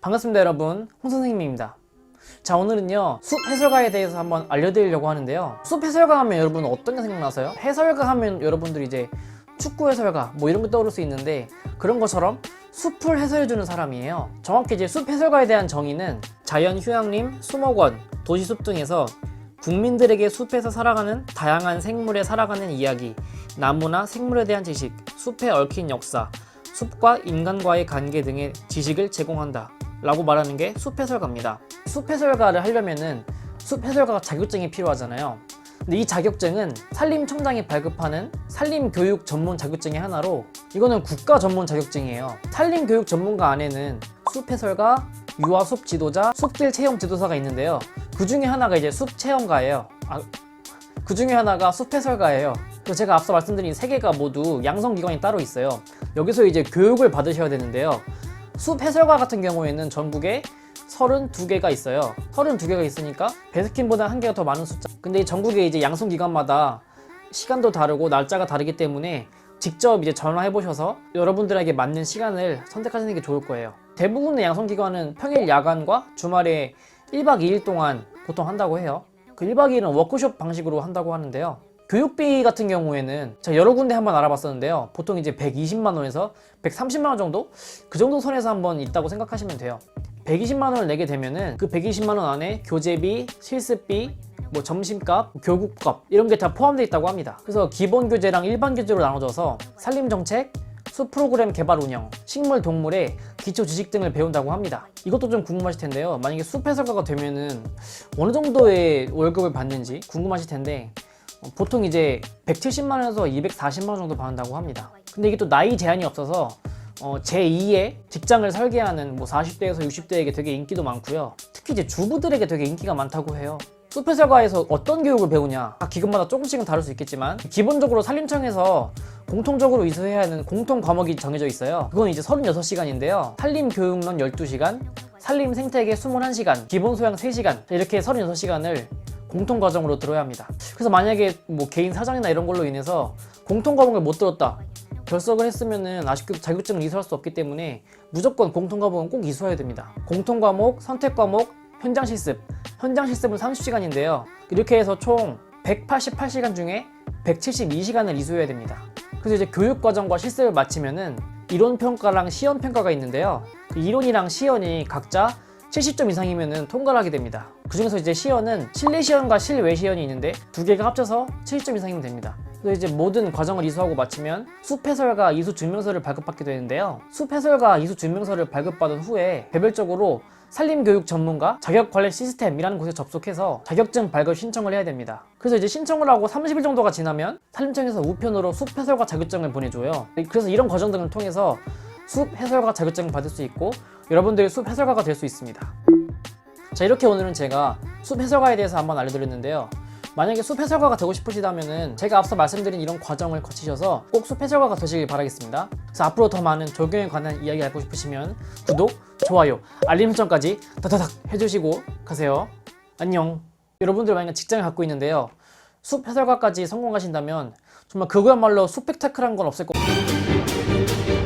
반갑습니다 여러분, 홍선생님입니다. 자, 오늘은요 숲 해설가에 대해서 한번 알려드리려고 하는데요. 숲 해설가 하면 여러분 어떤 게 생각나세요? 해설가 하면 여러분들이 이제 축구 해설가 뭐 이런 거 떠오를 수 있는데, 그런 것처럼 숲을 해설해주는 사람이에요. 정확히 이제 숲 해설가에 대한 정의는 자연 휴양림, 수목원, 도시숲 등에서 국민들에게 숲에서 살아가는 다양한 생물의 살아가는 이야기, 나무나 생물에 대한 지식, 숲에 얽힌 역사, 숲과 인간과의 관계 등의 지식을 제공한다 라고 말하는 게 숲해설가입니다. 숲해설가를 하려면은 숲해설가 자격증이 필요하잖아요. 근데 이 자격증은 산림청장이 발급하는 산림교육 전문 자격증의 하나로, 이거는 국가 전문 자격증이에요. 산림교육 전문가 안에는 숲해설가, 유아 숲 지도자, 숲길 체험 지도사가 있는데요. 그 중에 하나가 이제 숲체험가예요. 그 중에 하나가 숲해설가예요. 그래서 제가 앞서 말씀드린 세 개가 모두 양성기관이 따로 있어요. 여기서 이제 교육을 받으셔야 되는데요. 숲해설가 같은 경우에는 전국에 32개가 있어요. 32개가 있으니까 베스킨보다 한 개가 더 많은 숫자. 근데 이 전국에 이제 양성기관마다 시간도 다르고 날짜가 다르기 때문에 직접 이제 전화해 보셔서 여러분들에게 맞는 시간을 선택하시는 게 좋을 거예요. 대부분의 양성기관은 평일 야간과 주말에 1박 2일 동안 보통 한다고 해요. 그 1박 2일은 워크숍 방식으로 한다고 하는데요. 교육비 같은 경우에는 제가 여러 군데 한번 알아봤었는데요. 보통 이제 120만원에서 130만원 정도? 그 정도 선에서 한번 있다고 생각하시면 돼요. 120만원을 내게 되면은 그 120만원 안에 교재비, 실습비, 뭐 점심값, 교국값 이런 게 다 포함되어 있다고 합니다. 그래서 기본 교재랑 일반 교재로 나눠져서 산림정책, 숲 프로그램 개발 운영, 식물 동물의 기초 지식 등을 배운다고 합니다. 이것도 좀 궁금하실 텐데요. 만약에 숲 해설가가 되면은 어느 정도의 월급을 받는지 궁금하실 텐데, 보통 이제 170만원에서 240만원 정도 받는다고 합니다. 근데 이게 또 나이 제한이 없어서 제2의 직장을 설계하는 뭐 40대에서 60대에게 되게 인기도 많고요. 특히 이제 주부들에게 되게 인기가 많다고 해요. 숲해설가에서 어떤 교육을 배우냐, 각 기관마다 조금씩은 다를 수 있겠지만 기본적으로 산림청에서 공통적으로 이수해야 하는 공통 과목이 정해져 있어요. 그건 이제 36시간인데요 산림교육론 12시간, 산림생태계 21시간, 기본소양 3시간, 이렇게 36시간을 공통과정으로 들어야 합니다. 그래서 만약에 뭐 개인 사정이나 이런 걸로 인해서 공통과목을 못 들었다, 결석을 했으면은 아쉽게도 자격증을 이수할 수 없기 때문에 무조건 공통과목은 꼭 이수해야 됩니다. 공통과목, 선택과목, 현장실습. 현장실습은 30시간인데요. 이렇게 해서 총 188시간 중에 172시간을 이수해야 됩니다. 그래서 이제 교육과정과 실습을 마치면은 이론평가랑 시연평가가 있는데요. 그 이론이랑 시연이 각자 70점 이상이면은 통과를 하게 됩니다. 그 중에서 이제 시연은 실내 시연과 실외 시연이 있는데 두 개가 합쳐서 70점 이상이면 됩니다. 그래서 이제 모든 과정을 이수하고 마치면 숲해설가 이수 증명서를 발급받게 되는데요. 숲해설가 이수 증명서를 발급받은 후에 개별적으로 산림교육 전문가 자격관리 시스템이라는 곳에 접속해서 자격증 발급 신청을 해야 됩니다. 그래서 이제 신청을 하고 30일 정도가 지나면 산림청에서 우편으로 숲해설가 자격증을 보내줘요. 그래서 이런 과정 등을 통해서 숲해설가 자격증을 받을 수 있고 여러분들이 숲해설가가 될 수 있습니다. 자, 이렇게 오늘은 제가 숲해설가에 대해서 한번 알려드렸는데요. 만약에 숲해설가가 되고 싶으시다면은 제가 앞서 말씀드린 이런 과정을 거치셔서 꼭 숲해설가가 되시길 바라겠습니다. 그래서 앞으로 더 많은 조경에 관한 이야기 알고 싶으시면 구독, 좋아요, 알림 설정까지 다다닥 해주시고 가세요. 안녕. 여러분들 만약에 직장을 갖고 있는데요, 숲해설가까지 성공하신다면 정말 그거야말로 숲펙타클한 건 없을 거예요.